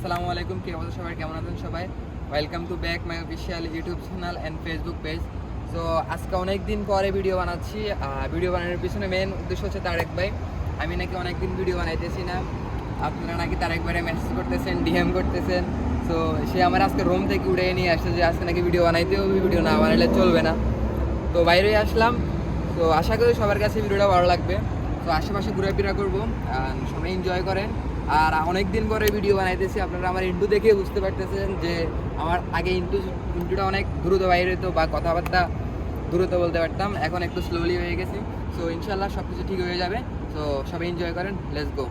আসসালামু আলাইকুম, কি অবস্থা সবাই, কেমন আছেন সবাই? Welcome to back my official YouTube channel and Facebook page. So আজকে অনেক দিন পরে ভিডিও বানাচ্ছি। ভিডিও বানানোর পিছনে মেন উদ্দেশ্য হচ্ছে তারেক ভাই। আমি নাকি অনেক দিন ভিডিও বানাইতেছি না, আপনারা নাকি তারেক ভাইরে মেসেজ করতেছেন, ডিএম করতেছেন। সো সে আমার আজকে রুম থেকে উঠে নিয়ে আসছে যে আজকে নাকি ভিডিও বানাইতে হবে, ভিডিও না বানাইলে চলবে না। তো বাইরে আসলাম। তো আশা করি সবার কাছে ভিডিওটা ভালো লাগবে। তো আশেপাশে ঘুরেফেরা করবো, সবাই এনজয় করেন। আর অনেক দিন পরে ভিডিও বানাইতেছি, আপনারা আমার ইন্টু দেখে বুঝতে পারতেছেন যে আমার আগে ইন্টুটা অনেক দ্রুত বাইরে হতো বা কথাবার্তা দ্রুত বলতে পারতাম, এখন একটু স্লোলি হয়ে গেছি। সো ইনশাল্লাহ সব কিছু ঠিক হয়ে যাবে। সো সবাই এনজয় করেন, লেটস গো।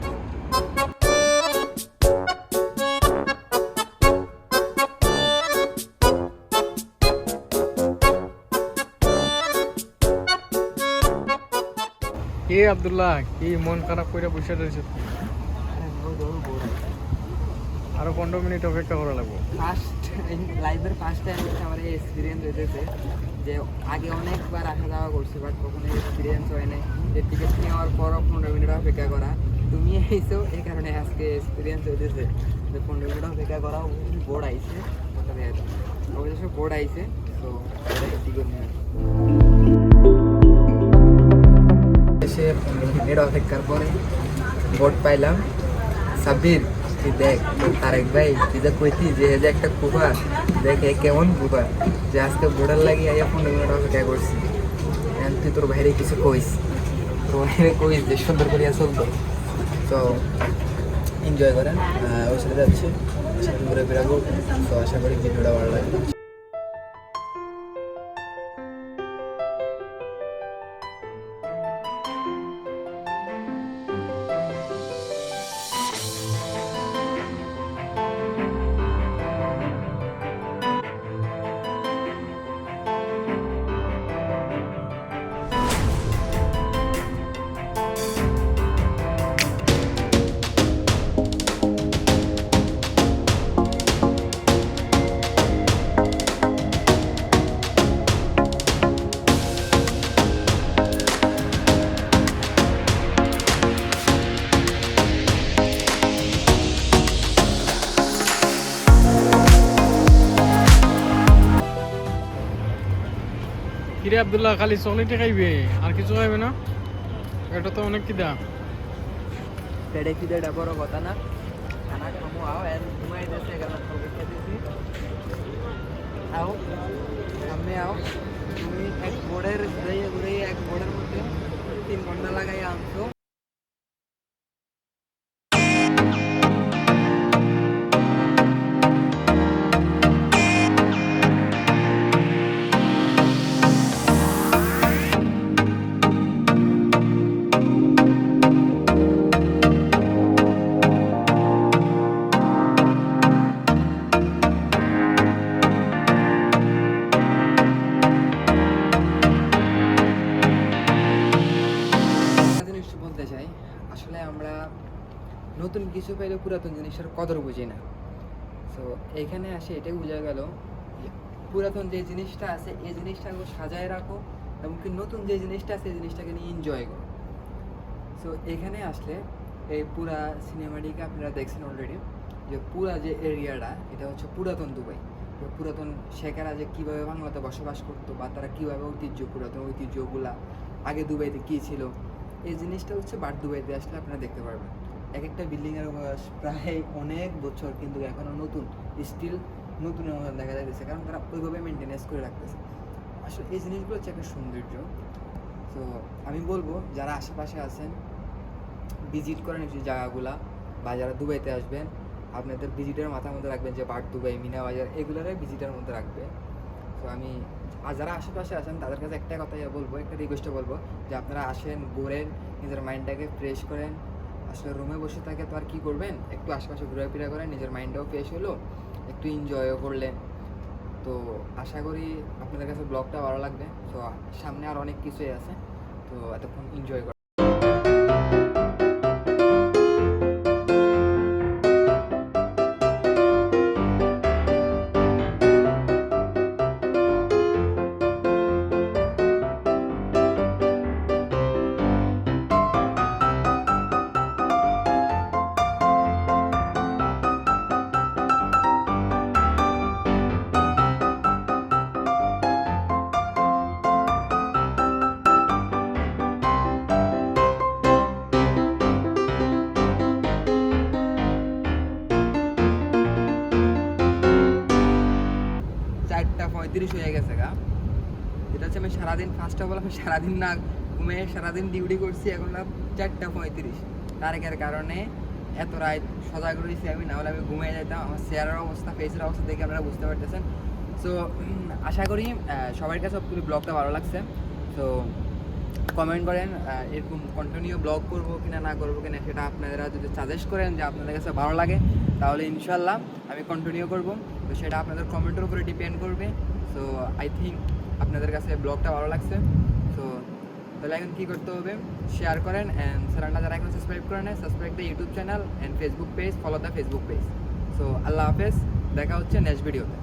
কে আব্দুল্লাহ, কি মন খারাপ করে বসে রয়েছে? আরো 15 মিনিট অপেক্ষা করা লাগবে। ফার্স্ট লাইফের ফার্স্ট টাইম হচ্ছে আমার এই এক্সপিরিয়েন্স হয়েছে যে আগে অনেকবার আসা যাওয়া করছি, বাট কখনো এক্সপিরিয়েন্স হয় নাই যে টিকিট নেওয়ার পরও 15 মিনিট অপেক্ষা করা। তুমি এসেছো এই কারণে আজকে এক্সপিরিয়েন্স হয়েছে যে 15 মিনিট অপেক্ষা করা। বোর্ড আইছে, অবশ্য বোর্ড আইছে। তো টিকিট নিয়ে এসে 15 মিনিট অপেক্ষার পরে বোর্ড পাইলাম। সাব্বির তুই দেখ, তারেক ভাই তুই যা কইতি যে একটা কুফা, দেখে কেমন কুফা যে আজকে বোর্ডার লাগিয়ে আইয়া 15 মিনিট অপেক্ষা করছি। তুই তোর বাইরে কিছু কইস, তোর বাইরে কইস যে সুন্দর করিয়া চলতো। তো এনজয় করেন, ওই সাথে যাচ্ছি, ঘুরে ফেরাবো। তো আশা করি ভিডিওটা ভালো লাগবে। কিরে আব্দুল্লাহ, খালি চকলেটে খাইবে আর কিছু খাইবে না? এটা তো অনেক কিদা। পেটে খিদে এটা বড় কথা না, খানা খামো আও এর ঘুমাই দিয়েছে, কারণ চকলেট খেতেছি। আও সামনে আও, তুমি এক বোর্ডের ঘুরে এক বোর্ডের মধ্যে 3 ঘন্টা লাগাই আনছো। বলতে চাই, আসলে আমরা নতুন কিছু পাইলে পুরাতন জিনিসের কদর বুঝি না। তো এইখানে আসে এটাই বোঝা গেল পুরাতন যে জিনিসটা আছে এই জিনিসটাকে সাজায় রাখো, এমনকি নতুন যে জিনিসটা আছে এই জিনিসটাকে নিয়ে এনজয় করো। সো এখানে আসলে এই পুরা সিনেমাটিকে আপনারা দেখছেন অলরেডি, যে পুরা যে এরিয়াটা এটা হচ্ছে পুরাতন দুবাই। পুরাতন শেখেরা যে কীভাবে বাংলাতে বসবাস করতো বা তারা কীভাবে পুরাতন ঐতিহ্যগুলা আগে দুবাইতে কী ছিল, এই জিনিসটা হচ্ছে বাট দুবাইতে আসলে আপনারা দেখতে পারবেন। এক একটা বিল্ডিংয়ের বয়স প্রায় অনেক বছর, কিন্তু এখনও নতুন, স্টিল নতুনের মতন দেখা যাইতেছে, কারণ তারা ওইভাবে মেনটেনেন্স করে রাখতেছে। আসলে এই জিনিসগুলো হচ্ছে একটা সৌন্দর্য। তো আমি বলবো যারা আশেপাশে আছেন ভিজিট করেন এই জায়গাগুলা, বা যারা দুবাইতে আসবেন আপনাদের ভিজিটের মাথার মধ্যে রাখবেন যে বাট দুবাই, মিনা বাজার, এগুলোরে ভিজিটের মধ্যে রাখবে। তো আমি আর যারা আশেপাশে আছেন তাদের কাছে একটা কথাই বলবো, একটা রিকোয়েস্টে বলবো যে আপনারা আসেন, ঘোরেন, নিজের মাইন্ডটাকে ফ্রেশ করেন। আসলে রুমে বসে থাকে তো আর কী করবেন, একটু আশেপাশে ঘোরাফেরা করেন, নিজের মাইন্ডটাও ফ্রেশ হলো, একটু এনজয়ও করলেন। তো আশা করি আপনাদের কাছে ব্লগটা ভালো লাগবে। তো সামনে আর অনেক কিছুই আছে, তো এতক্ষণ এনজয় করেন। আমি সারাদিন, ফার্স্ট অফ অল আমি সারাদিন না ঘুমিয়ে সারাদিন ডিউটি করছি, এখন রাত 4:35। তারিখের কারণে এত রাত সজাগ রয়েছি আমি, না হলে আমি ঘুমিয়ে যেতাম। আমার চেয়ারের অবস্থা, ফেসের অবস্থা দেখে আপনারা বুঝতে পারতেছেন। সো আশা করি সবার কাছে পুরো ব্লগটা ভালো লাগছে। সো কমেন্ট করেন এরকম কন্টিনিউ ব্লগ করবো কিনা না করবো কিনা, সেটা আপনারা যদি সাজেস্ট করেন যে আপনাদের কাছে ভালো লাগে, তাহলে ইনশাল্লাহ আমি কন্টিনিউ করবো। তো সেটা আপনাদের কমেন্টের উপরে ডিপেন্ড করবে। সো আই থিঙ্ক আপনাদের কাছে ব্লগটা ভালো লাগছে। সো তাহলে এখন কী করতে হবে, শেয়ার করেন অ্যান্ড চ্যানেলটা যারা এখন সাবস্ক্রাইব করে নেয়, subscribe the YouTube channel and Facebook page, follow the Facebook page. So আল্লাহ হাফেজ, দেখা হচ্ছে নেক্সট ভিডিওতে।